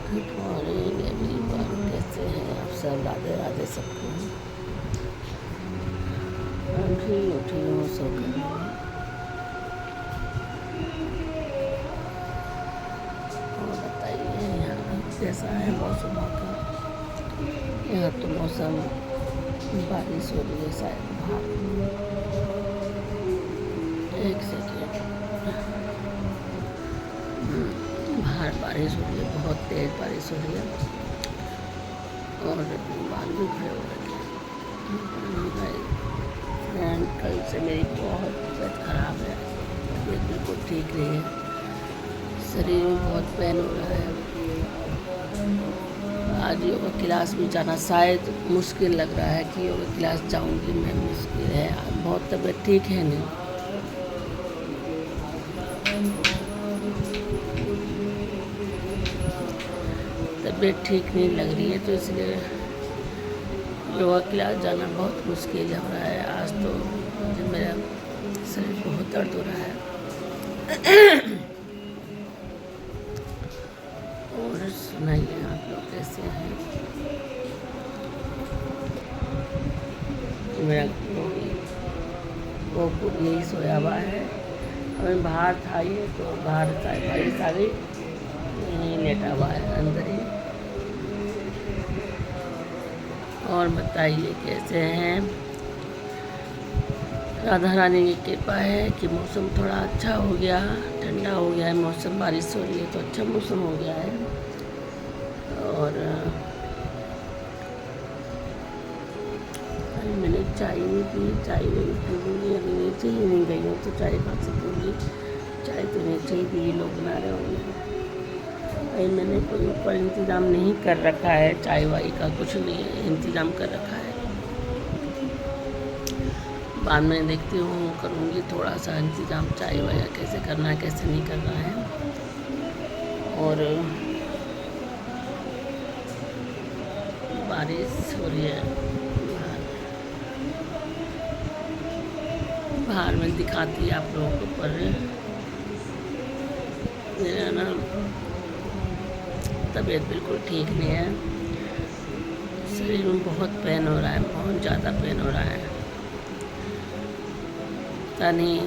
Good morning everyone, कैसे हैं आप सब? राधे राधे सबको। अभी उठी हूँ सोकर। और बताइए यहाँ कैसा है मौसम का? यहाँ तो मौसम बारिश हो रही है शायद बाहर। एक सेकेंड, बाहर बारिश हो रही है, बहुत तेज़ बारिश हो रही है और बाल भी खड़े हो रखे हैं। फ्रेंड, कल से मेरी बहुत तबीयत खराब है, तबीयत बिल्कुल ठीक नहीं है, शरीर में बहुत पेन हो रहा है। आज योगा क्लास में जाना शायद मुश्किल लग रहा है कि योगा क्लास जाऊंगी मैं, मुश्किल है, बहुत तबीयत ठीक है नहीं। तबीयत ठीक नहीं लग रही है तो इसलिए योगा क्लास जाना बहुत मुश्किल हो रहा है। आज तो मुझे मेरा शरीर बहुत दर्द हो रहा है। और सुनाइए आप लोग कैसे हैं? मेरा वो यही सोया हुआ है, और बाहर था ये तो बाहर बारिश आ गई, यहीं लेटा हुआ है अंदर ही। और बताइए कैसे हैं? राधा रानी की कृपा है कि मौसम थोड़ा अच्छा हो गया, ठंडा हो गया है मौसम, बारिश हो रही है तो अच्छा मौसम हो गया है। और मैंने चाय नहीं पी, चाय नहीं पीऊँगी, अभी नीचे ही नहीं गई हूँ तो चाय कहाँ से पीऊँगी? चाय तो नीचे ही भी लोग बना रहे होंगे। भाई मैंने कोई ऊपर इंतज़ाम नहीं कर रखा है, चाय वाई का कुछ नहीं है इंतज़ाम कर रखा है। बाद में देखती हूँ, करूँगी थोड़ा सा इंतज़ाम चाय वाया कैसे करना है कैसे नहीं करना है। और बारिश हो रही है बाहर में दिखाती है आप लोगों को, पर मेरा ना तबीयत बिल्कुल ठीक नहीं है, शरीर में बहुत पेन हो रहा है, बहुत ज़्यादा पेन हो रहा है। पता नहीं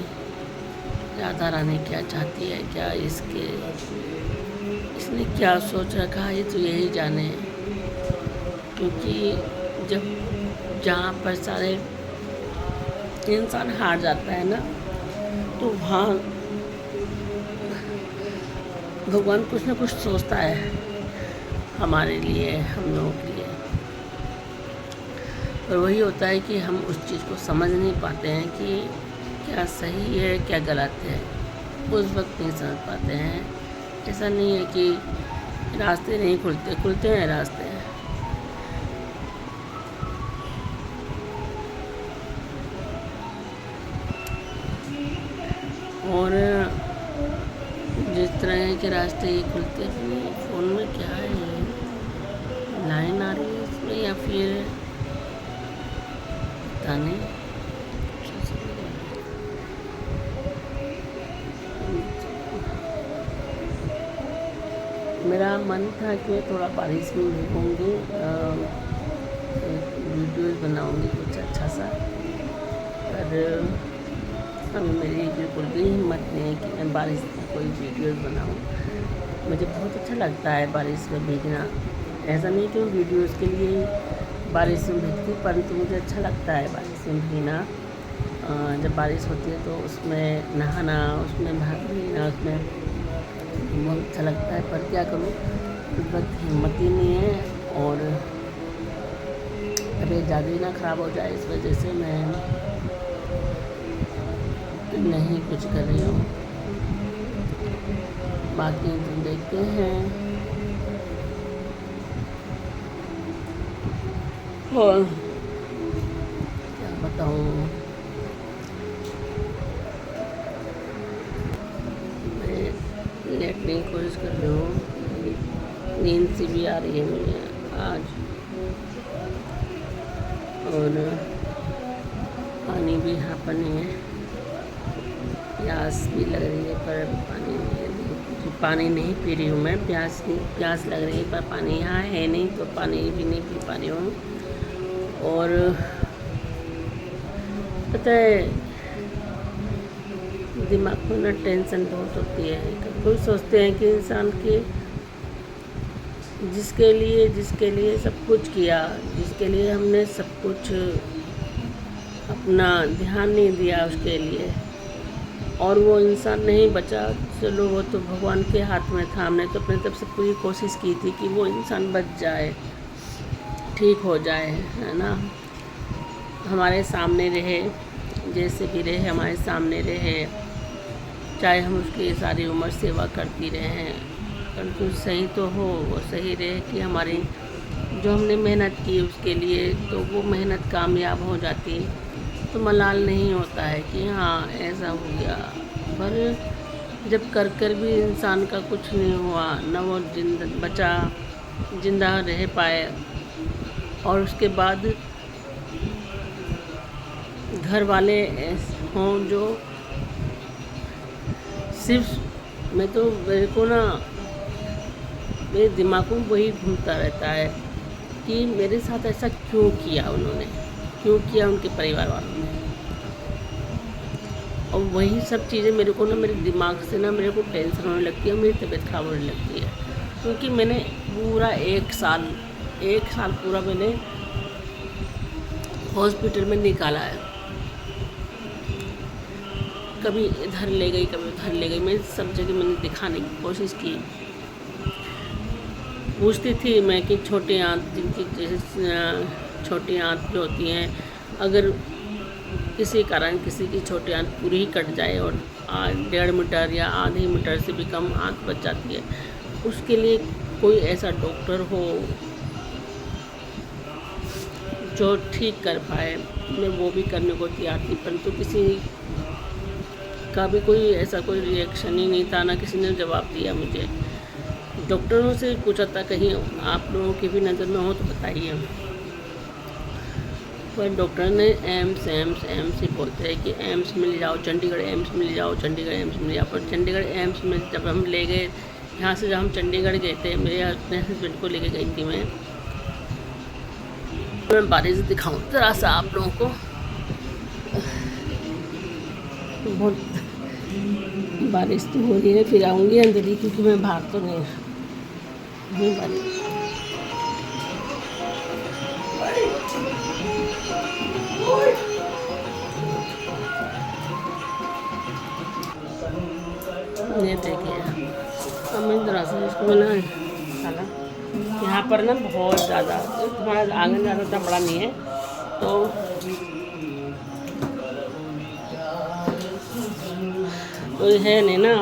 राधा रानी क्या चाहती है, क्या इसने क्या सोच रखा है, ये तो यही जाने। क्योंकि जब जहाँ पर सारे इंसान हार जाता है ना, तो वहाँ भगवान कुछ ना कुछ सोचता है हमारे लिए, हम लोगों के लिए। पर वही होता है कि हम उस चीज़ को समझ नहीं पाते हैं कि क्या सही है क्या गलत है, उस वक्त नहीं समझ पाते हैं। ऐसा नहीं है कि रास्ते नहीं खुलते हैं रास्ते। और जिस तरह के रास्ते ये खुलते हैं, फ़ोन में क्या है, लाइन आ रही है इसमें या फिर पता नहीं। मेरा मन था कि थोड़ा बारिश में भीगूंगी, वीडियोस बनाऊंगी कुछ अच्छा सा, पर अभी मेरी बिल्कुल भी हिम्मत नहीं है कि मैं बारिश में कोई वीडियोस बनाऊं। मुझे बहुत अच्छा लगता है बारिश में भीगना, ऐसा नहीं कि वीडियोस के लिए बारिश में भीगती, परंतु मुझे अच्छा लगता है बारिश में भीगना। जब बारिश होती है तो उसमें नहाना, उसमें भीगना, उसमें बहुत अच्छा लगता है। पर क्या करूँ, इस वक्त हिम्मत ही नहीं है, और अभी ज़्यादा ही ना ख़राब हो जाए, इस वजह से मैं नहीं कुछ कर रही हूँ। बाकी तुम देखते हैं। और क्या बताऊँ, मैं लेटने की कोशिश कर रही हूँ, नींद सी भी आ रही है मुझे आज, और पानी भी यहाँ पर नहीं है, प्यास भी लग रही है पर पानी नहीं है, पानी नहीं पी रही हूँ मैं, प्यास लग रही है पर पानी यहाँ है नहीं, तो पानी भी नहीं पी पा रही हूँ। और पता है, दिमाग में ना टेंशन बहुत होती है। कोई सोचते हैं कि इंसान के जिसके लिए सब कुछ किया, जिसके लिए हमने सब कुछ अपना ध्यान नहीं दिया उसके लिए, और वो इंसान नहीं बचा, चलो वो तो भगवान के हाथ में था। हमने तो अपने तरफ से पूरी कोशिश की थी कि वो इंसान बच जाए, ठीक हो जाए, है ना। हमारे सामने रहे, जैसे भी रहे हमारे सामने रहे, चाहे हम उसकी सारी उम्र सेवा करती रहे, परंतु सही तो हो, वो सही रहे कि हमारी जो हमने मेहनत की उसके लिए, तो वो मेहनत कामयाब हो जाती तो मलाल नहीं होता है कि हाँ ऐसा हो गया। पर जब कर भी इंसान का कुछ नहीं हुआ, न वो जिंदा रह पाए, और उसके बाद घर वाले हों जो सिर्फ मेरे को ना मेरे दिमाग में वही घूमता रहता है कि मेरे साथ ऐसा क्यों किया उन्होंने, क्यों किया उनके परिवार वालों ने। और वही सब चीज़ें मेरे को ना, मेरे दिमाग से ना मेरे को टेंशन होने लगती है, मेरी तबीयत खराब होने लगती है। क्योंकि मैंने पूरा एक साल पूरा मैंने हॉस्पिटल में निकाला है। कभी इधर ले गई, कभी उधर ले गई, मैं सब जगह मैंने दिखाने की कोशिश की। पूछती थी मैं कि छोटी आंत, जिनकी जैसे छोटी आंत जो होती हैं, अगर किसी कारण किसी की छोटी आंत पूरी ही कट जाए और 1.5 मीटर या आधे मीटर से भी कम आंत बच जाती है, उसके लिए कोई ऐसा डॉक्टर हो जो ठीक कर पाए, मैं वो भी करने को तैयार थी। परंतु किसी का भी कोई ऐसा कोई रिएक्शन ही नहीं था, ना किसी ने जवाब दिया मुझे। डॉक्टरों से पूछा था कहीं आप लोगों की भी नज़र में हो तो बताइए, पर डॉक्टर ने एम्स ही बोलते हैं कि एम्स में ले जाओ, चंडीगढ़ एम्स में ले जाओ, चंडीगढ़ एम्स में ले जाओ। पर चंडीगढ़ एम्स में जब हम ले गए, यहाँ से जब हम चंडीगढ़ गए थे, मेरे अपने हस्बैंड को लेके गई थी मैं बारिश दिखाऊँ ज़रा सा आप लोगों को। बहुत बारिश तो हो रही है, फिर आऊँगी अंदर ही, क्योंकि मैं बाहर तो नहीं बारिश। ये देखिए, अब मैं ज़रा सा इसको ना साला यहाँ पर ना बहुत ज़्यादा, हमारा आंगन ज़्यादा इतना बड़ा नहीं है, तो है नहीं ना।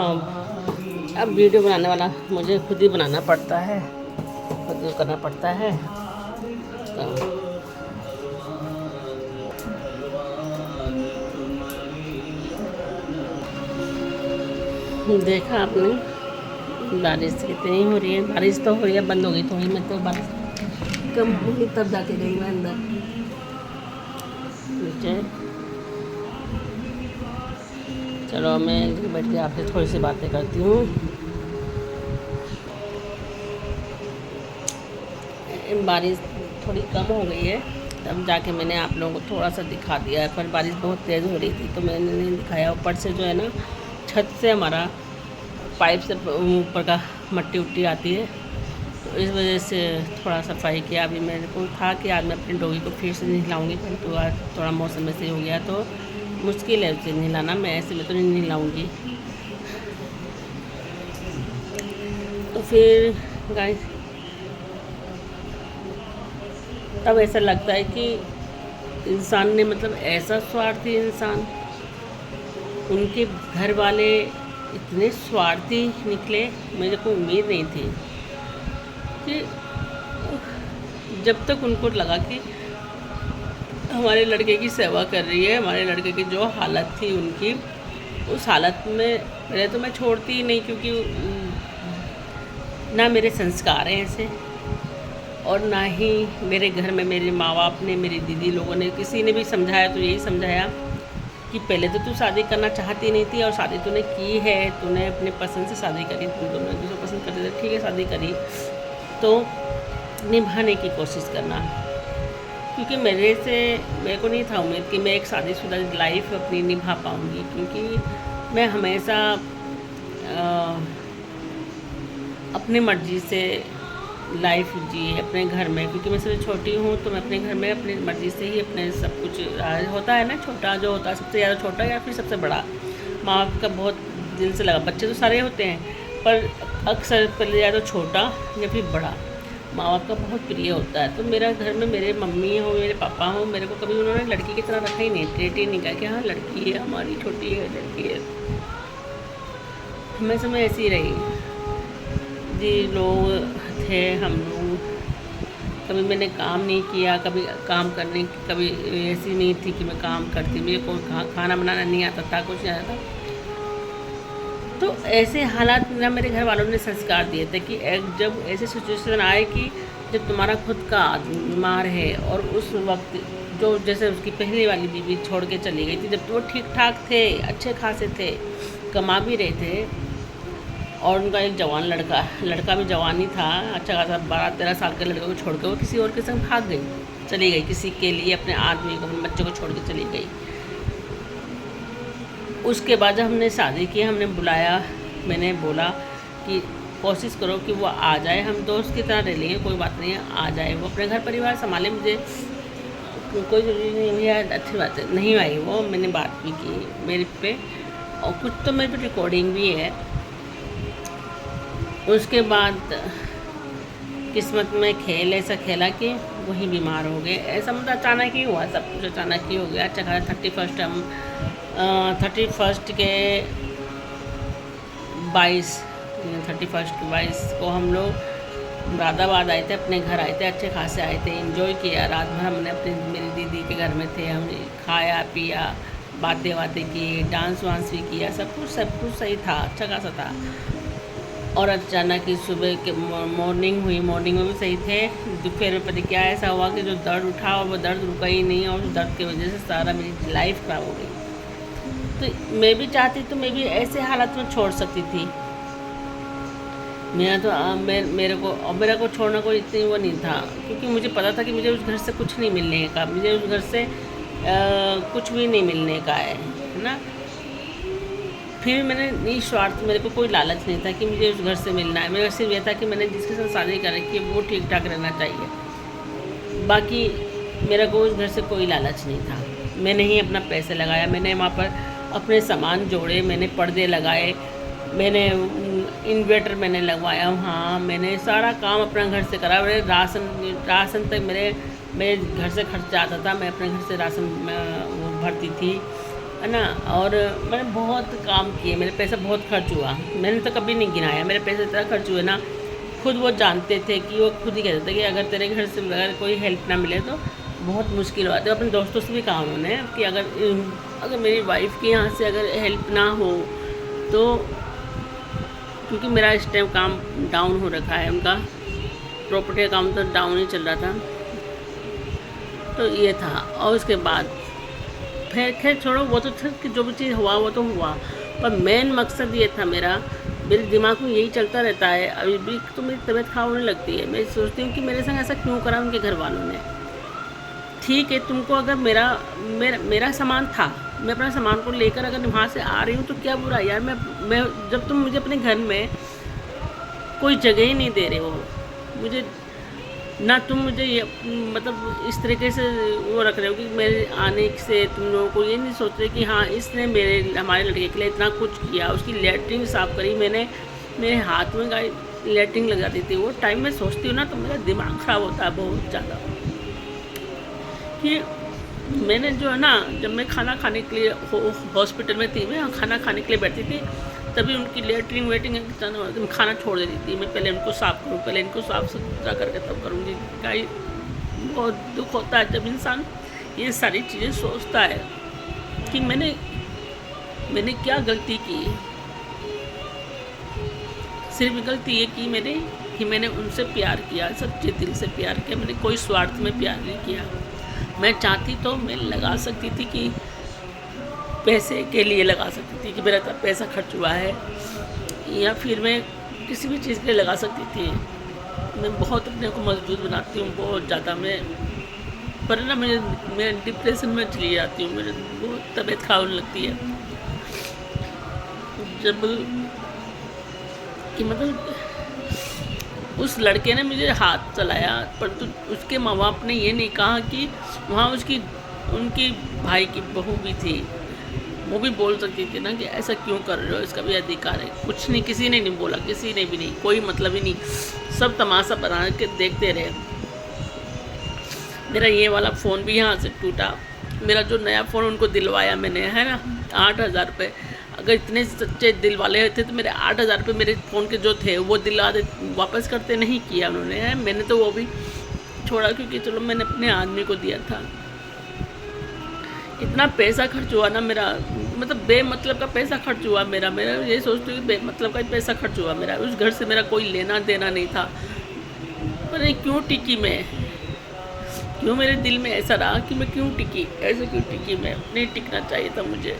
अब वीडियो बनाने वाला मुझे खुद ही बनाना पड़ता है, खुद ही करना पड़ता है। तो देखा आपने बारिश कितनी हो रही है। बारिश तो हो रही है, बंद हो गई थोड़ी, मैं तो बारिश कम होगी तब जाके गई मैं अंदर नीचे। चलो मैं बैठ के आपसे थोड़ी सी बातें करती हूँ। बारिश थोड़ी कम हो गई है, तब जाके मैंने आप लोगों को थोड़ा सा दिखा दिया है, पर बारिश बहुत तेज़ हो रही थी तो मैंने नहीं दिखाया। ऊपर से जो है ना, छत से हमारा पाइप से ऊपर का मट्टी उट्टी आती है, तो इस वजह से थोड़ा सफाई किया। अभी मेरे को था कि आज मैं अपनी डॉगी को फिर से नहलाऊँगी, परंतु आज थोड़ा मौसम ऐसे हो गया तो मुश्किल है उसे नहलाना। मैं ऐसे में तो नहीं नहलाऊँगी। तो फिर गाइस, तब ऐसा लगता है कि इंसान ने, मतलब ऐसा स्वार्थी इंसान, उनके घर वाले इतने स्वार्थी निकले, मेरे को उम्मीद नहीं थी कि जब तक उनको लगा कि हमारे लड़के की सेवा कर रही है, हमारे लड़के की जो हालत थी उनकी, उस हालत में पहले तो मैं छोड़ती ही नहीं, क्योंकि ना मेरे संस्कार हैं ऐसे, और ना ही मेरे घर में मेरे माँ बाप ने, मेरी दीदी लोगों ने, किसी ने भी समझाया तो यही समझाया कि पहले तो तू शादी करना चाहती नहीं थी और शादी तूने की है, तूने अपने पसंद से शादी करी, तुम दोनों एक दूसरे पसंद करते थे, ठीक है शादी करी, तो निभाने की कोशिश करना। क्योंकि मेरे को नहीं था उम्मीद कि मैं एक शादीशुदा लाइफ अपनी निभा पाऊँगी, क्योंकि मैं हमेशा अपनी मर्ज़ी से लाइफ जी अपने घर में, क्योंकि मैं सबसे छोटी हूँ तो मैं अपने घर में अपनी मर्ज़ी से ही अपने सब कुछ होता है ना, छोटा जो होता है सबसे ज़्यादा छोटा या फिर सबसे बड़ा, माँ बाप का बहुत दिल से लगा। बच्चे तो सारे होते हैं पर अक्सर पहले या तो छोटा या फिर बड़ा माँ बाप का बहुत प्रिय होता है। तो मेरा घर में मेरे मम्मी हो मेरे पापा हो, मेरे को कभी उन्होंने लड़की की तरह रखा ही नहीं, ट्रीट ही नहीं किया कि हाँ लड़की है हमारी, छोटी है लड़की है, हमेशा मैं ऐसी रही जी। लोग थे हम लोग, कभी मैंने काम नहीं किया, कभी काम करने की कभी ऐसी नहीं थी कि मैं काम करती, मेरे को खाना बनाना नहीं आता था, कुछ नहीं आता था। तो ऐसे हालात ना मेरे घर वालों ने संस्कार दिए थे कि जब ऐसे सिचुएशन आए कि जब तुम्हारा खुद का आदमी बीमार है और उस वक्त जो जैसे उसकी पहली वाली बीवी छोड़ के चली गई थी, जब तो वो ठीक ठाक थे, अच्छे खासे थे, कमा भी रहे थे, और उनका एक जवान लड़का भी जवान ही था, अच्छा खासा 12-13 साल के लड़के को छोड़ के वो किसी और के संग भाग गई, चली गई किसी के लिए, अपने आदमी को अपने बच्चे को छोड़ के चली गई। उसके बाद जब हमने शादी की, हमने बुलाया, मैंने बोला कि कोशिश करो कि वो आ जाए, हम दोस्त की तरह रह लेंगे, कोई बात नहीं है, आ जाए, वो अपने घर परिवार संभाले, मुझे कोई ज़रूरी नहीं भैया, अच्छी बात है। नहीं आई वो, मैंने बात भी की मेरे पे, और कुछ तो मेरे पे रिकॉर्डिंग भी है। उसके बाद किस्मत में खेल ऐसा खेला कि वही बीमार हो गए। ऐसा मतलब अचानक ही हुआ, सब कुछ अचानक ही हो गया। अच्छा खासा 31 के 22 को हम लोग मुरादाबाद आए थे, अपने घर आए थे, अच्छे खासे आए थे, एंजॉय किया, रात भर हमने अपनी मेरी दीदी के घर में थे, हमने खाया पिया, बातें की, डांस वांस भी किया, सब कुछ सही था, अच्छा खासा था। और अचानक ही सुबह के मॉर्निंग हुई, मॉर्निंग में भी सही थे, दोपहर में पता क्या ऐसा हुआ कि जो दर्द उठा और वो दर्द रुका ही नहीं, और उस दर्द की वजह से सारा मेरी लाइफ ख़राब हो गई। तो मैं भी चाहती तो मैं भी ऐसे हालात में छोड़ सकती थी, मेरे को छोड़ना कोई इतनी वो नहीं था, क्योंकि मुझे पता था कि मुझे उस घर से कुछ नहीं मिलने का, मुझे उस घर से कुछ भी नहीं मिलने का है ना। फिर मैंने निस्वार्थ, मेरे को कोई लालच नहीं था कि मुझे उस घर से मिलना है, मेरा सिर्फ ये था कि मैंने जिसके साथ शादी कर रखी है वो ठीक ठाक रहना चाहिए, बाकी मेरा को उस घर से कोई लालच नहीं था। मैंने ही अपना पैसे लगाया, मैंने वहाँ पर अपने सामान जोड़े, मैंने पर्दे लगाए, मैंने इन्वर्टर मैंने लगवाया, हाँ मैंने सारा काम अपना घर से करा। मेरे राशन तक मेरे घर से खर्चा आता था, मैं अपने घर से राशन वो भरती थी, है ना। और मैंने बहुत काम किए, मेरे पैसा बहुत खर्च हुआ, मैंने तो कभी नहीं गिनाया, मेरे पैसे इतना खर्च हुए ना, खुद वो जानते थे कि वो खुद ही कहते थे कि अगर तेरे घर से अगर कोई हेल्प ना मिले तो बहुत मुश्किल हुआ। तो अपने दोस्तों से भी कहा उन्होंने कि अगर मेरी वाइफ के यहाँ से अगर हेल्प ना हो तो, क्योंकि मेरा इस टाइम काम डाउन हो रखा है, उनका प्रॉपर्टी का काम तो डाउन ही चल रहा था, तो ये था। और उसके बाद फिर खैर छोड़ो, वो तो था कि जो भी चीज़ हुआ वो तो हुआ, पर मेन मकसद ये था मेरे दिमाग में यही चलता रहता है, अभी भी तो मेरी तबीयत खराब होने लगती है, मैं सोचती हूँ कि मेरे संग ऐसा क्यों करा उनके घर वालों ने। ठीक है, तुमको अगर मेरा सामान था, मैं अपना सामान को लेकर अगर वहाँ से आ रही हूँ तो क्या बुरा यार, मैं जब तुम मुझे अपने घर में कोई जगह ही नहीं दे रहे हो, मुझे ना तुम मुझे ये मतलब इस तरीके से वो रख रहे हो कि मेरे आने से तुम लोगों को ये नहीं सोच रहे कि हाँ इसने हमारे लड़के के लिए इतना कुछ किया, उसकी लैट्रिन साफ़ करी, मेरे हाथ में लैट्रिन लग जाती थी, वो टाइम में सोचती हूँ ना तो मेरा दिमाग ख़राब होता है बहुत ज़्यादा। कि मैंने जो है ना, जब मैं खाना खाने के लिए हॉस्पिटल में थी, मैं खाना खाने के लिए बैठती थी, तभी उनकी लेटरिन वेटिंग खाना छोड़ देती थी, मैं पहले उनको साफ़ करूँ, पहले इनको साफ़ सुथरा करके तब करूँगी। बहुत दुख होता है जब इंसान ये सारी चीज़ें सोचता है कि मैंने क्या गलती की। सिर्फ गलती ये की मैंने उनसे प्यार किया, सच्चे दिल से प्यार किया, मैंने कोई स्वार्थ में प्यार नहीं किया। मैं चाहती तो मैं लगा सकती थी कि पैसे के लिए लगा सकती थी कि मेरा इतना पैसा खर्च हुआ है, या फिर मैं किसी भी चीज़ के लिए लगा सकती थी। मैं बहुत अपने को मजबूत बनाती हूँ, बहुत ज़्यादा। पर ना मैं डिप्रेशन में चली जाती हूँ, मेरे बहुत तबीयत खराब होने लगती है जब कि मतलब उस लड़के ने मुझे हाथ चलाया, परंतु उसके माँ बाप ने ये नहीं कहा कि वहाँ उनकी भाई की बहू भी थी, वो भी बोल सकती थी ना कि ऐसा क्यों कर रहे हो, इसका भी अधिकार है। कुछ नहीं, किसी ने नहीं बोला, किसी ने भी नहीं, कोई मतलब ही नहीं, सब तमाशा बना के देखते रहे। मेरा ये वाला फ़ोन भी यहाँ से टूटा। मेरा जो नया फ़ोन उनको दिलवाया मैंने, है ना, 8,000 रुपये। अगर इतने सच्चे दिल वाले होते तो मेरे 8,000 रुपये मेरे फ़ोन के जो थे वो वापस करते, नहीं किया उन्होंने, है। मैंने तो वो भी छोड़ा, क्योंकि चलो मैंने अपने आदमी को दिया था। इतना पैसा खर्च हुआ ना मेरा, मतलब बेमतलब का पैसा खर्च हुआ मेरा ये सोचती हूँ कि बेमतलब का पैसा खर्च हुआ मेरा। उस घर से मेरा कोई लेना देना नहीं था, पर नहीं क्यों टिकी मैं, क्यों मेरे दिल में ऐसा रहा कि मैं क्यों टिकी, ऐसे क्यों टिकी मैं, नहीं टिकना चाहिए था मुझे।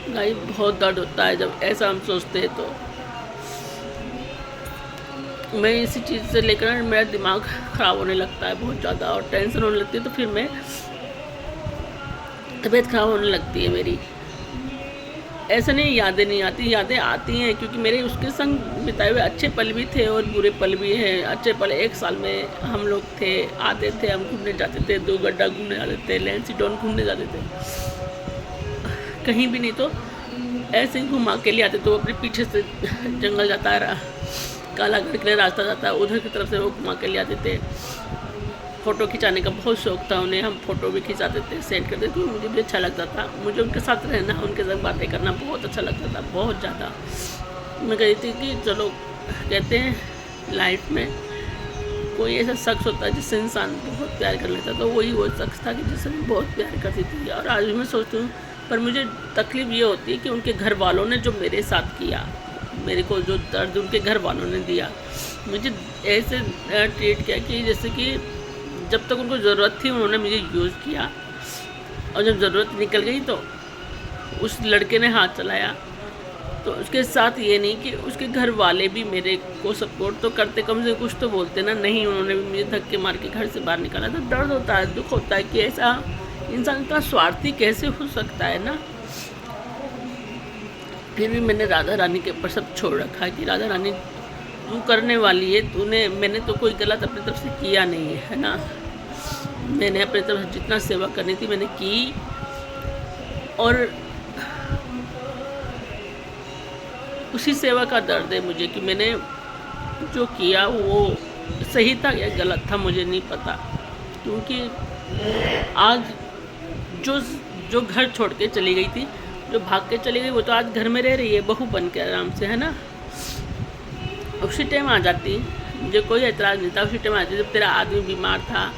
भाई बहुत दर्द होता है जब ऐसा हम सोचते हैं। तो मैं इसी चीज़ से लेकर मेरा दिमाग ख़राब होने लगता है बहुत ज़्यादा, और टेंशन होने लगती है, तो फिर मैं तबीयत ख़राब होने लगती है मेरी। ऐसा नहीं यादें नहीं आती, यादें आती हैं, क्योंकि मेरे उसके संग बिताए हुए अच्छे पल भी थे और बुरे पल भी हैं। अच्छे पल 1 साल में हम लोग थे, आते थे, हम घूमने जाते थे, 2 गड्ढा घूमने जाते थे, लैंसीडॉन घूमने जाते थे, कहीं भी नहीं तो ऐसे ही घुमा के लिए आते। तो अपने पीछे से जंगल जाता रहा, कालागढ़ के लिए रास्ता जाता है, उधर की तरफ से वो घुमा के ले आते थे। फ़ोटो खिंचाने का बहुत शौक़ था उन्हें, हम फ़ोटो भी खिंचाते थे, सेंड करते थे। मुझे भी अच्छा लगता था, मुझे उनके साथ रहना, उनके साथ बातें करना बहुत अच्छा लगता था, बहुत ज़्यादा। मैं कहती थी कि चलो, कहते हैं लाइफ में कोई ऐसा शख्स होता है जिससे इंसान बहुत प्यार कर लेता, तो वही वो शख्स था कि जिससे मैं बहुत प्यार करती थी। और आज भी मैं सोचती हूँ, पर मुझे तकलीफ़ ये होती है कि उनके घर वालों ने जो मेरे साथ किया, मेरे को जो दर्द उनके घर वालों ने दिया, मुझे ऐसे ट्रीट किया कि जैसे कि जब तक उनको ज़रूरत थी उन्होंने मुझे यूज़ किया, और जब ज़रूरत निकल गई तो उस लड़के ने हाथ चलाया। तो उसके साथ ये नहीं कि उसके घर वाले भी मेरे को सपोर्ट तो करते, कम से कुछ तो बोलते ना, नहीं, उन्होंने भी मुझे धक्के मार के घर से बाहर निकाला। तो दर्द होता है, दुख होता है कि ऐसा इंसान इतना स्वार्थी कैसे हो सकता है ना। फिर भी मैंने राधा रानी के ऊपर सब छोड़ रखा है कि राधा रानी तू करने वाली है, मैंने तो कोई गलत अपनी तरफ से किया नहीं है ना। मैंने अपनी तरफ से जितना सेवा करनी थी मैंने की, और उसी सेवा का दर्द है मुझे कि मैंने जो किया वो सही था या गलत था, मुझे नहीं पता। क्योंकि आज जो घर छोड़ के चली गई थी, जो भाग के चली गई, वो तो आज घर में रह रही है बहू बन के आराम से, है ना। उसी टाइम आ जाती, मुझे कोई एतराज़ नहीं था। उसी टाइम आ जाती जब तेरा आदमी बीमार था।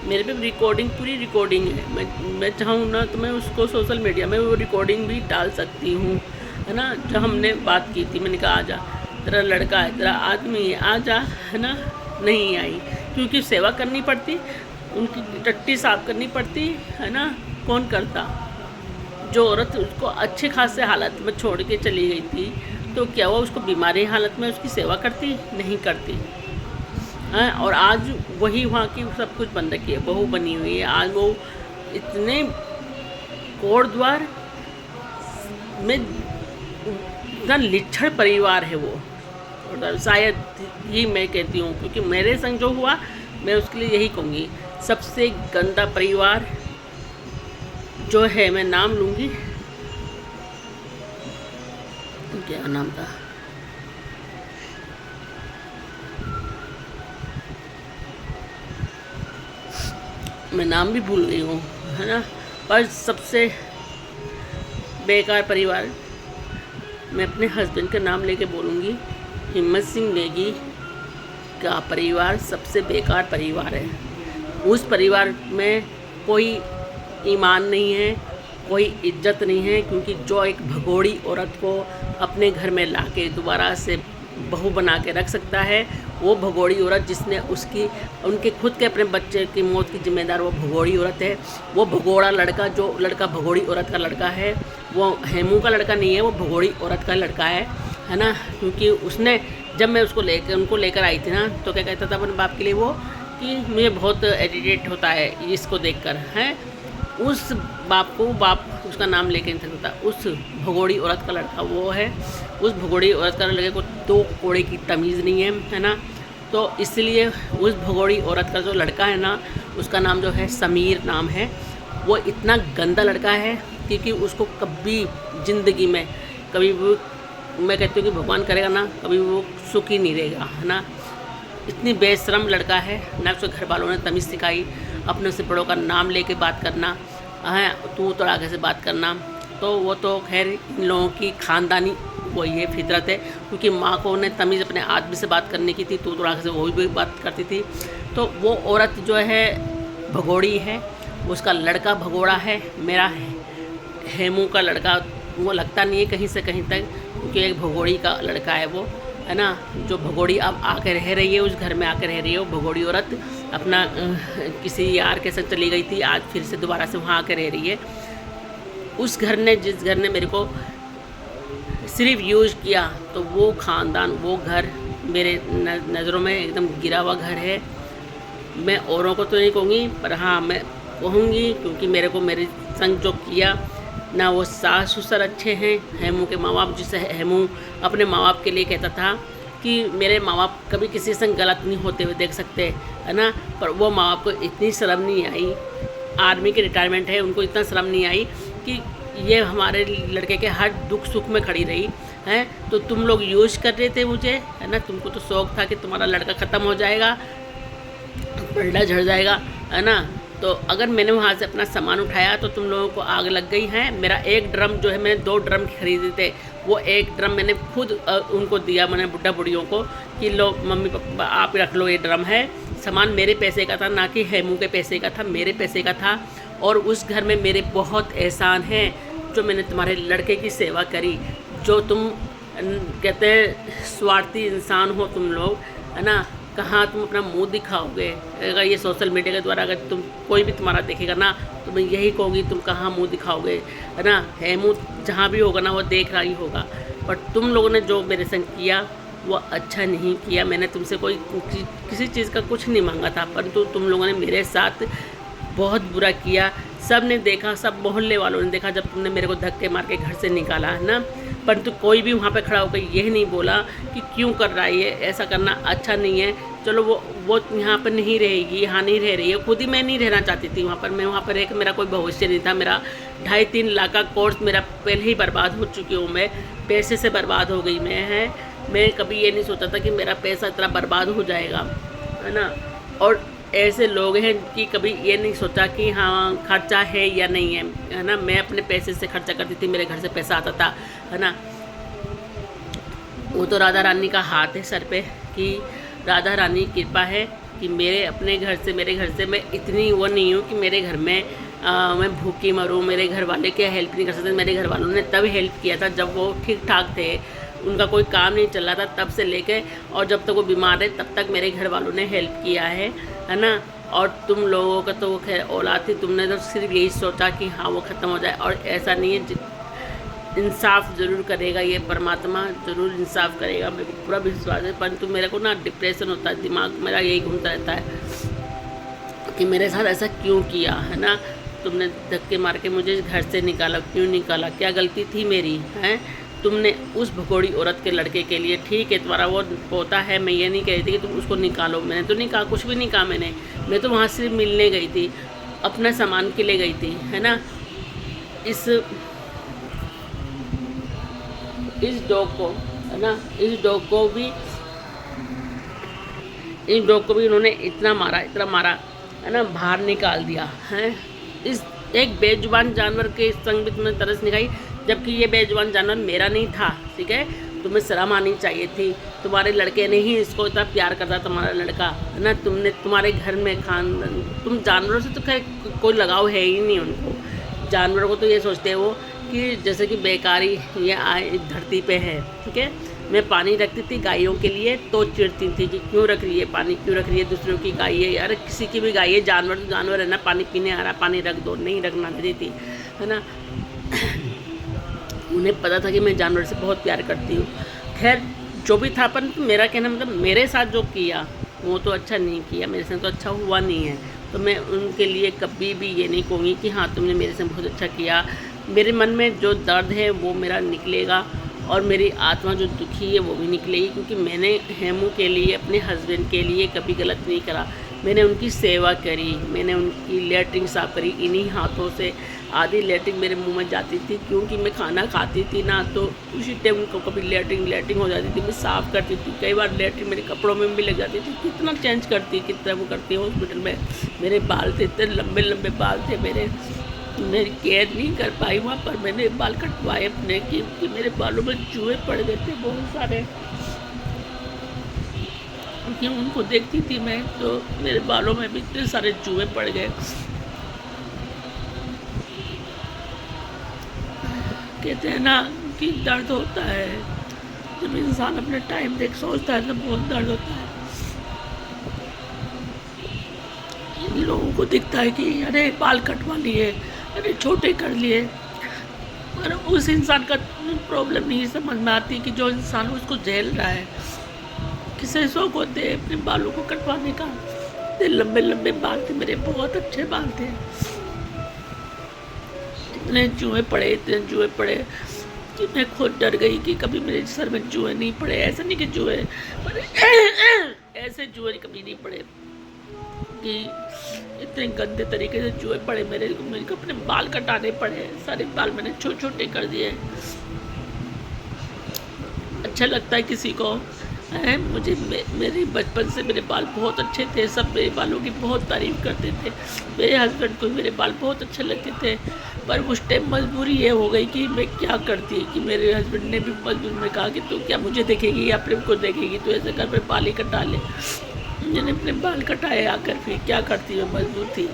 मेरे पे रिकॉर्डिंग, पूरी रिकॉर्डिंग है। मैं चाहूँ ना तो मैं उसको सोशल मीडिया में वो रिकॉर्डिंग भी डाल सकती हूँ, है ना। जब हमने बात की थी, मैंने कहा आ जा, तेरा लड़का है, तेरा आदमी है, आ जा, है ना। नहीं आई, क्योंकि सेवा करनी पड़ती, उनकी टट्टी साफ करनी पड़ती, है ना। कौन करता? जो औरत उसको अच्छे खासे हालत में छोड़ के चली गई थी, तो क्या वो उसको बीमारी हालत में उसकी सेवा करती? नहीं करती है। और आज वही वहाँ की सब कुछ बन रखी है, बहू बनी हुई है। आज वो इतने कोट द्वार में इतना लिच्छड़ परिवार है वो, और शायद ये मैं कहती हूँ, क्योंकि मेरे संग जो हुआ मैं उसके लिए यही कहूँगी, सबसे गंदा परिवार जो है, मैं नाम लूँगी, क्या नाम था, मैं नाम भी भूल गई हूँ, है ना। पर सबसे बेकार परिवार, मैं अपने हस्बैंड का नाम लेके बोलूँगी, हिम्मत सिंह नेगी का परिवार सबसे बेकार परिवार है। उस परिवार में कोई ईमान नहीं है, कोई इज्जत नहीं है, क्योंकि जो एक भगोड़ी औरत को अपने घर में लाके दोबारा से बहू बना के रख सकता है, वो भगोड़ी औरत जिसने उनके खुद के अपने बच्चे की मौत की जिम्मेदार वो भगोड़ी औरत है। वो भगोड़ा लड़का, जो लड़का भगोड़ी औरत का लड़का है, वो हेमू का लड़का नहीं है, वो भगोड़ी औरत का लड़का है ना। क्योंकि उसने, जब मैं उनको लेकर आई थी ना, तो क्या कहता था अपने बाप के लिए वो, कि मुझे बहुत एडिटेट होता है इसको देखकर, हैं। उस बाप उसका नाम लेके नहीं सकता, उस भगोड़ी औरत का लड़का वो है। उस भगोड़ी औरत का लड़के को 2 कोड़े की तमीज़ नहीं है ना। तो इसलिए उस भगोड़ी औरत का जो लड़का है ना, उसका नाम जो है समीर नाम है। वो इतना गंदा लड़का है क्योंकि उसको कभी ज़िंदगी में कभी वो, मैं कहती हूँ कि भगवान करेगा ना, कभी वो सुख ही नहीं रहेगा, है ना। इतनी बेशरम लड़का है ना। उसके घर वालों ने तमीज़ सिखाई, अपने से बड़ों का नाम लेके बात करना है, तू तो आगे से बात करना। तो वो तो खैर इन लोगों की ख़ानदानी वही है, फितरत है। क्योंकि माँ को उन्हें तमीज़ अपने आदमी से बात करने की थी, तू तो आगे से वो भी बात करती थी। तो वो औरत जो है भगोड़ी है, उसका लड़का भगोड़ा है। मेरा हेमू का लड़का वो लगता नहीं है कहीं से कहीं तक, क्योंकि एक भगोड़ी का लड़का है वो, है ना। जो भगोड़ी अब आके रह रही है, उस घर में आके रह रही है, वो भगोड़ी औरत अपना किसी यार के साथ चली गई थी, आज फिर से दोबारा से वहाँ आके रह रही है। उस घर ने, जिस घर ने मेरे को सिर्फ यूज़ किया, तो वो ख़ानदान, वो घर मेरे नज़रों में एकदम गिरा हुआ घर है। मैं औरों को तो नहीं कहूँगी, पर हाँ मैं कहूँगी, क्योंकि मेरे को मेरे संग जो किया ना, वो सास ससुर अच्छे हैं। हेमू के माँ बाप, जिसे हेमू अपने माँ बाप के लिए कहता था कि मेरे माँ बाप कभी किसी संग गलत नहीं होते हुए देख सकते, है ना। पर वो माँ बाप को इतनी शर्म नहीं आई, आर्मी के रिटायरमेंट है, उनको इतना शर्म नहीं आई कि ये हमारे लड़के के हर दुख सुख में खड़ी रही है। तो तुम लोग यूज़ कर रहे थे मुझे, है ना। तुमको तो शौक़ था कि तुम्हारा लड़का ख़त्म हो जाएगा, पलड़ा झड़ जाएगा, है ना। तो अगर मैंने वहाँ से अपना सामान उठाया तो तुम लोगों को आग लग गई है। मेरा एक ड्रम जो है, मैंने 2 ड्रम खरीदे थे, वो एक ड्रम मैंने खुद उनको दिया, मैंने बुढ़ा बुढ़ियों को, कि लो मम्मी पापा आप रख लो, ये ड्रम है। सामान मेरे पैसे का था, ना कि हेमू के पैसे का था, मेरे पैसे का था। और उस घर में मेरे बहुत एहसान हैं, जो मैंने तुम्हारे लड़के की सेवा करी। जो तुम कहते हैं स्वार्थी इंसान हो तुम लोग, है ना। कहाँ तुम अपना मुंह दिखाओगे? अगर ये सोशल मीडिया के द्वारा अगर तुम कोई भी तुम्हारा देखेगा ना, तो मैं यही कहूँगी, तुम कहाँ मुंह दिखाओगे, है ना। हेमू जहाँ भी होगा ना, वो देख रहा ही होगा। पर तुम लोगों ने जो मेरे संग किया वो अच्छा नहीं किया। मैंने तुमसे कोई किसी चीज़ का कुछ नहीं मांगा था, परंतु तुम लोगों ने मेरे साथ बहुत बुरा किया। सब ने देखा, सब मोहल्ले वालों ने देखा, जब तुमने मेरे को धक्के मार के घर से निकाला, है ना। परंतु कोई भी वहाँ पे खड़ा होकर यही नहीं बोला कि क्यों कर रहा है ये, ऐसा करना अच्छा नहीं है। चलो वो यहाँ पर नहीं रहेगी, यहाँ नहीं रह रही है, खुद ही मैं नहीं रहना चाहती थी वहाँ पर। मैं वहाँ पर रह कर मेरा कोई भविष्य नहीं था। मेरा 2.5-3 लाख का कोर्स मेरा पहले ही बर्बाद हो चुकी हूँ, मैं पैसे से बर्बाद हो गई मैं कभी ये नहीं सोचा था कि मेरा पैसा इतना बर्बाद हो जाएगा, है ना। और ऐसे लोग हैं कि कभी ये नहीं सोचा कि हाँ खर्चा है या नहीं है ना। मैं अपने पैसे से खर्चा करती थी, मेरे घर से पैसा आता था, है ना। वो तो राधा रानी का हाथ है सर पे, कि राधा रानी की कृपा है कि मेरे घर से मैं इतनी वो नहीं हूँ कि मेरे घर में मैं भूखी मरूँ। मेरे घर वाले क्या हेल्प नहीं कर सकते। मेरे घर वालों ने तब हेल्प किया था जब वो ठीक ठाक थे, उनका कोई काम नहीं चल रहा था, तब से लेके और जब तक वो बीमार है तब तक मेरे घर वालों ने हेल्प किया है ना। और तुम लोगों का तो खैर औलाद थी, तुमने तो सिर्फ यही सोचा कि हाँ वो ख़त्म हो जाए। और ऐसा नहीं है, इंसाफ ज़रूर करेगा ये परमात्मा, ज़रूर इंसाफ करेगा, मेरे को पूरा विश्वास है। परंतु मेरे को ना डिप्रेशन होता है, दिमाग मेरा यही घूमता रहता है कि मेरे साथ ऐसा क्यों किया, है ना। तुमने धक्के मार के मुझे घर से निकाला, क्यों निकाला, क्या गलती थी मेरी, है। तुमने उस भगोड़ी औरत के लड़के के लिए, ठीक है तुम्हारा वो पोता है, मैं ये नहीं कह रही थी कि तुम उसको निकालो, मैंने तो नहीं कहा, कुछ भी नहीं कहा मैं तो वहाँ सिर्फ मिलने गई थी, अपना सामान के लिए गई थी, है ना। इस डॉग को, है ना, इस डॉग को भी इन्होंने इतना मारा, है ना, बाहर निकाल दिया है। इस एक बेजुबान जानवर के संग भी तुमने तरस निकाली, जबकि ये बेजुबान जानवर मेरा नहीं था, ठीक है। तुम्हें शर्म आनी चाहिए थी। तुम्हारे लड़के ने ही इसको इतना प्यार करता, तुम्हारा लड़का, है ना। तुम्हारे घर में तुम जानवरों से तो खैर कोई लगाव है ही नहीं उनको। जानवरों को तो ये सोचते हैं वो कि जैसे कि बेकारी ये आए धरती पे है, ठीक है। मैं पानी रखती थी गायों के लिए तो चिढ़ती थी कि क्यों रख रही है पानी, क्यों रख रही है, दूसरों की गाय है, अरे किसी की भी गाय है, जानवर तो जानवर है ना, पानी पीने आ रहा, पानी रख दो, नहीं रखना देती थी, है ना। उन्हें पता था कि मैं जानवर से बहुत प्यार करती हूँ। खैर जो भी था, पर मेरा कहना मतलब मेरे साथ जो किया वो तो अच्छा नहीं किया, मेरे से तो अच्छा हुआ नहीं है, तो मैं उनके लिए कभी भी ये नहीं कहूँगी कि हाँ तुमने मेरे से बहुत अच्छा किया। मेरे मन में जो दर्द है वो मेरा निकलेगा और मेरी आत्मा जो दुखी है वो भी निकलेगी, क्योंकि मैंने हेमू के लिए, अपने हस्बैंड के लिए कभी गलत नहीं करा। मैंने उनकी सेवा करी, मैंने उनकी लेटरिन साफ़ करी इन्हीं हाथों से। आधी लेटरिन मेरे मुंह में जाती थी क्योंकि मैं खाना खाती थी ना, तो उसी टाइम उनको कभी लेटरिन हो जाती थी, मैं साफ़ करती थी। कई बार लेटरिन मेरे कपड़ों में भी लग जाती थी। कितना चेंज करती, कितना वो करती हॉस्पिटल में। मेरे बाल थे, इतने लंबे लंबे बाल थे मेरे, मेरी केयर नहीं कर पाई वहाँ पर। मैंने बाल कटवाए अपने, क्योंकि मेरे बालों में चूहे पड़ गए थे बहुत सारे, क्योंकि उनको देखती थी मैं तो मेरे बालों में भी इतने सारे चूहे पड़ गए। कहते हैं ना कि दर्द होता है, जब इंसान अपने टाइम देख सोचता है तो बहुत दर्द होता है। इन लोगों को दिखता है कि अरे बाल कटवा लिए, अरे छोटे कर लिए, पर उस इंसान का प्रॉब्लम नहीं समझ में आती कि जो इंसान उसको झेल रहा है। किसे शौक होते हैं अपने बालों को कटवाने का। इतने लंबे लंबे बाल थे मेरे, बहुत अच्छे बाल थे। इतने चूहे पड़े कि मैं खुद डर गई कि कभी मेरे सर में चूहे नहीं पड़े। ऐसा नहीं कि चूहे, पर ऐसे चूहे कभी नहीं पड़े कि इतने गंदे तरीके से चूहे पड़े मेरे को अपने बाल कटाने पड़े। सारे बाल मैंने छोटे छोटे कर दिए। अच्छा लगता है किसी को है। मुझे मेरे बचपन से मेरे बाल बहुत अच्छे थे, सब मेरे बालों की बहुत तारीफ़ करते थे। मेरे हस्बैंड को मेरे बाल बहुत अच्छे लगते थे, पर उस टाइम मजबूरी ये हो गई कि मैं क्या करती, कि मेरे हस्बैंड ने भी मजबूर में कहा कि तू क्या मुझे देखेगी या प्रेम को देखेगी, तो ऐसे कर मेरे बाल ही कटा ले। मैंने अपने बाल कटाए आकर, फिर क्या करती, मैं मजबूर थी।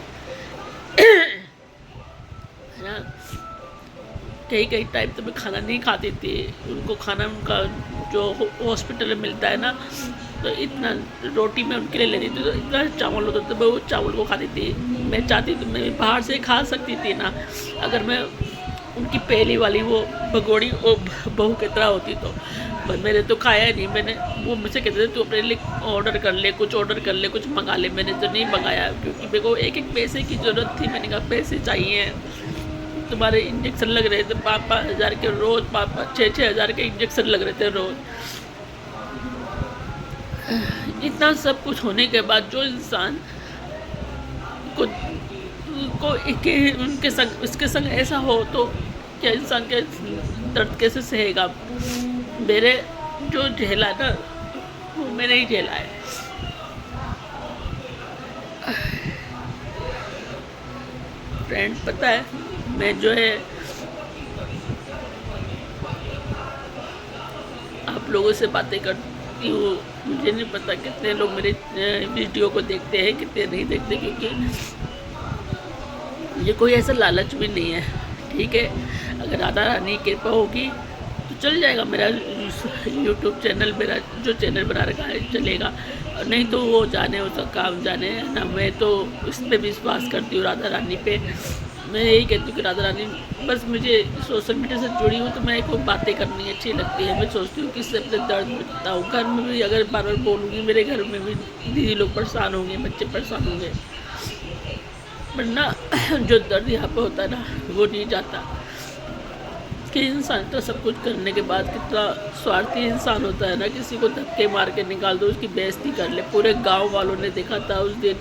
कई टाइम तो मैं खाना नहीं खाती थी। उनको खाना उनका जो हॉस्पिटल में मिलता है ना, तो इतना रोटी मैं उनके लिए लेती थी, तो इतना चावल होता था, मैं वो चावल को खाती थी। मैं चाहती तो मैं बाहर से खा सकती थी ना, अगर मैं उनकी पहली वाली वो भगोड़ी वो बहू की तरह होती तो। पर मैंने तो खाया नहीं। मैंने, वो मुझसे कहते थे तू अपने लिए ऑर्डर कर ले, कुछ ऑर्डर कर ले, कुछ मंगा ले। मैंने तो नहीं मंगाया, क्योंकि मेरे को एक एक पैसे की ज़रूरत थी। मैंने कहा पैसे चाहिए, तुम्हारे इंजेक्शन लग रहे थे 5-5 हज़ार के रोज़, 5-6 हज़ार के इंजेक्शन लग रहे थे रोज़। इतना सब कुछ होने के बाद जो इंसान को उनके संग, इसके संग ऐसा हो, तो क्या इंसान के दर्द कैसे सहेगा। मेरे जो झेला ना, वो मैंने ही झेला है। फ्रेंड, पता है मैं जो है आप लोगों से बातें करती हूँ, मुझे नहीं पता कितने लोग मेरे वीडियो को देखते हैं, कितने नहीं देखते, क्योंकि मुझे कोई ऐसा लालच भी नहीं है। ठीक है, अगर राधा रानी की कृपा होगी तो चल जाएगा मेरा यूट्यूब चैनल, मेरा जो चैनल बना रखा है चलेगा, नहीं तो वो जाने, उसका काम जाने, है ना। मैं तो इस पर विश्वास करती हूँ, राधा रानी पे। मैं यही कहती हूँ कि राधा रानी, बस मुझे सोशल मीडिया से जुड़ी हूँ तो मैं को बातें करनी अच्छी लगती है। मैं सोचती हूँ कि इससे अपने दर्द मिटता हूँ। घर में भी अगर बार बार बोलूँगी, मेरे घर में भी दीदी लोग परेशान होंगे, बच्चे परेशान होंगे, वरना जो दर्द यहाँ पे होता है ना, वो नहीं जाता। कि इंसान तो सब कुछ करने के बाद कितना स्वार्थी इंसान होता है ना, किसी को धक्के मार के निकाल दो, उसकी बेइज्जती कर ले। पूरे गांव वालों ने देखा था उस दिन,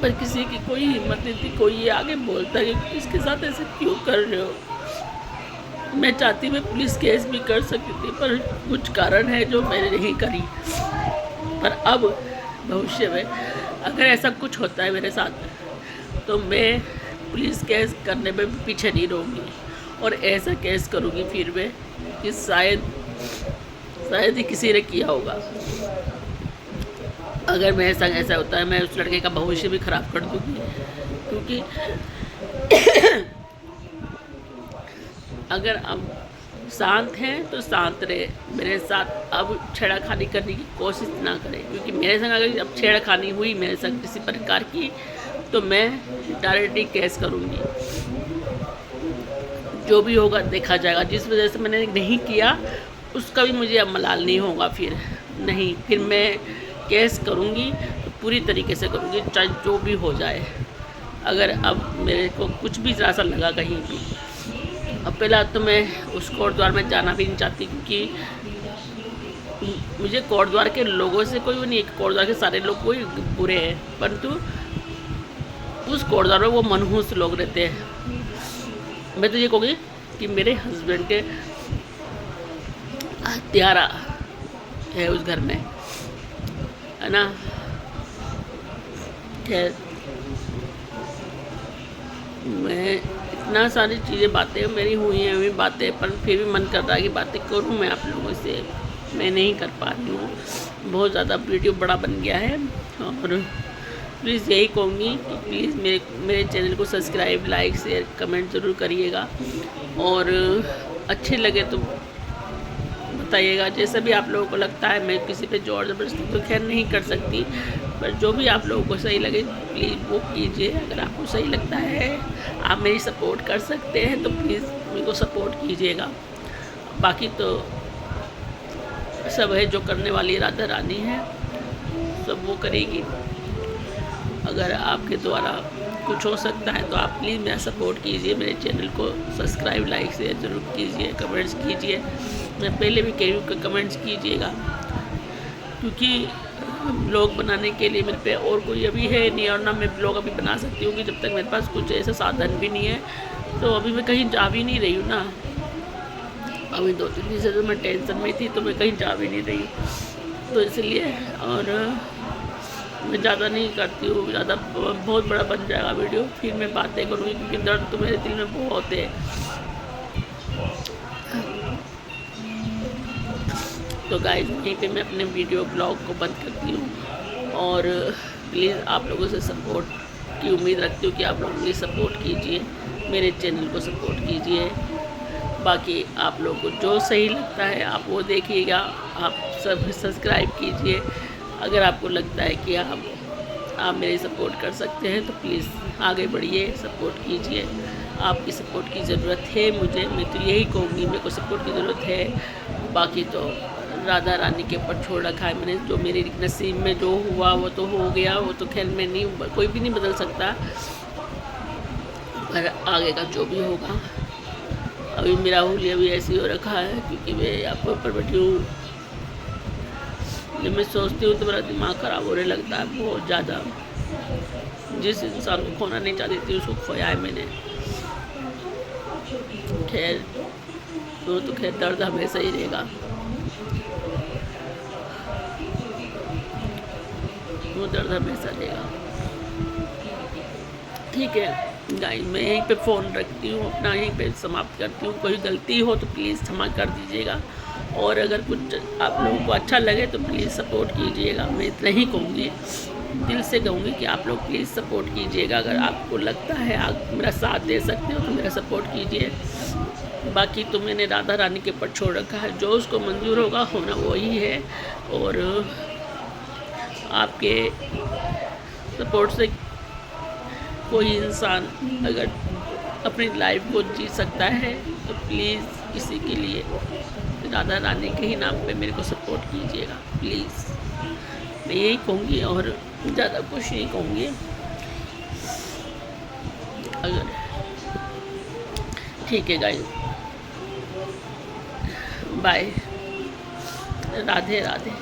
पर किसी की कोई हिम्मत नहीं थी। कोई ये आगे बोलता है कि इसके साथ ऐसे क्यों कर रहे हो। मैं चाहती, मैं पुलिस केस भी कर सकती थी, पर कुछ कारण है जो मैंने नहीं करी। पर अब भविष्य में अगर ऐसा कुछ होता है मेरे साथ, तो मैं पुलिस केस करने में भी पीछे नहीं रहूँगी, और ऐसा केस करूँगी फिर मैं कि शायद ही किसी ने किया होगा। अगर मेरे संग ऐसा होता है, मैं उस लड़के का भविष्य भी खराब कर दूँगी, क्योंकि अगर अब शांत हैं तो शांत रहे, मेरे साथ अब छेड़खानी करने की कोशिश ना करें, क्योंकि मेरे संग अगर अब छेड़खानी हुई मेरे संग किसी प्रकार की तो मैं डायरेक्टली केस करूँगी। जो भी होगा देखा जाएगा। जिस वजह से मैंने नहीं किया उसका भी मुझे अब मलाल नहीं होगा, फिर मैं केस करूँगी तो पूरी तरीके से करूँगी, चाहे जो भी हो जाए। अगर अब मेरे को कुछ भी ज़रा सा लगा कहीं भी, अब पहला तो मैं उस कोट द्वार में जाना भी नहीं चाहती, क्योंकि मुझे कोट द्वार के लोगों से कोई वो नहीं, कोट द्वार के सारे लोग कोई बुरे हैं, परंतु उस कोट द्वार में वो मनहूस लोग रहते हैं। मैं तो ये कहूँगी कि मेरे हस्बैंड के हत्यारा है उस घर में, है ना। खैर, मैं इतना सारी चीज़ें बातें मेरी हुई हैं अभी बातें, पर फिर भी मन कर रहा है कि बातें करूँ मैं आप लोगों से, मैं नहीं कर पा रही हूँ। बहुत ज़्यादा वीडियो बड़ा बन गया है, और प्लीज़ यही कहूँगी कि प्लीज़ मेरे चैनल को सब्सक्राइब, लाइक, शेयर, कमेंट ज़रूर करिएगा, और अच्छे लगे तो बताइएगा। जैसा भी आप लोगों को लगता है, मैं किसी पे जोर ज़बरदस्ती तो खैर नहीं कर सकती, पर जो भी आप लोगों को सही लगे प्लीज़ वो कीजिए। अगर आपको सही लगता है, आप मेरी सपोर्ट कर सकते हैं तो प्लीज़ मेरे को सपोर्ट कीजिएगा। बाकी तो सब है, जो करने वाली राधा रानी है सब वो करेगी। अगर आपके द्वारा कुछ हो सकता है तो आप प्लीज़ मेरा सपोर्ट कीजिए, मेरे चैनल को सब्सक्राइब, लाइक, शेयर ज़रूर कीजिए, कमेंट्स कीजिए। मैं पहले भी कह रही हूँ कि कमेंट्स कीजिएगा, क्योंकि ब्लॉग बनाने के लिए मेरे पे और कोई अभी है नहीं, और ना मैं ब्लॉग अभी बना सकती हूँ कि जब तक मेरे पास कुछ ऐसा साधन भी नहीं है। तो अभी मैं कहीं जा भी नहीं रही हूँ ना, अभी 2-3 दिन से तो मैं टेंशन में थी, तो मैं कहीं जा भी नहीं रही हूँ, तो इसलिए। और मैं ज़्यादा नहीं करती हूँ, ज़्यादा बहुत बड़ा बन जाएगा वीडियो, फिर मैं बातें करूँगी, क्योंकि दर्द तो मेरे दिल में बहुत है। तो गाइस, यहीं पे मैं अपने वीडियो ब्लॉग को बंद करती हूँ, और प्लीज़ आप लोगों से सपोर्ट की उम्मीद रखती हूँ कि आप लोग प्लीज़ सपोर्ट कीजिए, मेरे चैनल को सपोर्ट कीजिए। बाकी आप लोगों को जो सही लगता है आप वो देखिएगा, आप सब सब्सक्राइब कीजिए। अगर आपको लगता है कि आप मेरी सपोर्ट कर सकते हैं तो प्लीज़ आगे बढ़िए, सपोर्ट कीजिए। आपकी सपोर्ट की ज़रूरत है मुझे, मैं तो यही कहूँगी, मेरे को सपोर्ट की ज़रूरत है। बाकी तो राधा रानी के ऊपर छोड़ रखा है मैंने, जो मेरे नसीब में जो हुआ वो तो हो गया, वो तो खैर मैं नहीं, कोई भी नहीं बदल सकता, पर आगे का जो भी होगा। अभी मेरा हुलिया भी ऐसे ही हो रखा है, क्योंकि मैं यहाँ पर ऊपर बैठी हूँ। जब मैं सोचती हूँ तो मेरा दिमाग ख़राब होने लगता है बहुत ज़्यादा। जिस इंसान को खोना नहीं चाहती थी उसको खोया है मैंने। खैर, तो खैर दर्द हमेशा ही रहेगा, वो दर्द हमेशा रहेगा। ठीक है गाइस, मैं यहीं पे फ़ोन रखती हूँ अपना, यहीं पे समाप्त करती हूँ। कोई गलती हो तो प्लीज़ क्षमा कर दीजिएगा, और अगर कुछ आप लोगों को अच्छा लगे तो प्लीज़ सपोर्ट कीजिएगा। मैं इतना ही कहूँगी, दिल से कहूँगी कि आप लोग प्लीज़ सपोर्ट कीजिएगा। अगर आपको लगता है आप मेरा साथ दे सकते हो तो मेरा सपोर्ट कीजिए। बाकी तो मैंने राधा रानी के ऊपर छोड़ रखा है, जो उसको मंजूर होगा होना वही है, और आपके सपोर्ट से कोई इंसान अगर अपनी लाइफ को जी सकता है तो प्लीज़ किसी के लिए राधा रानी के ही नाम पे मेरे को सपोर्ट कीजिएगा प्लीज़। मैं यही कहूँगी और ज़्यादा कुछ नहीं कहूँगी। अगर ठीक है गाइस, बाय, राधे राधे।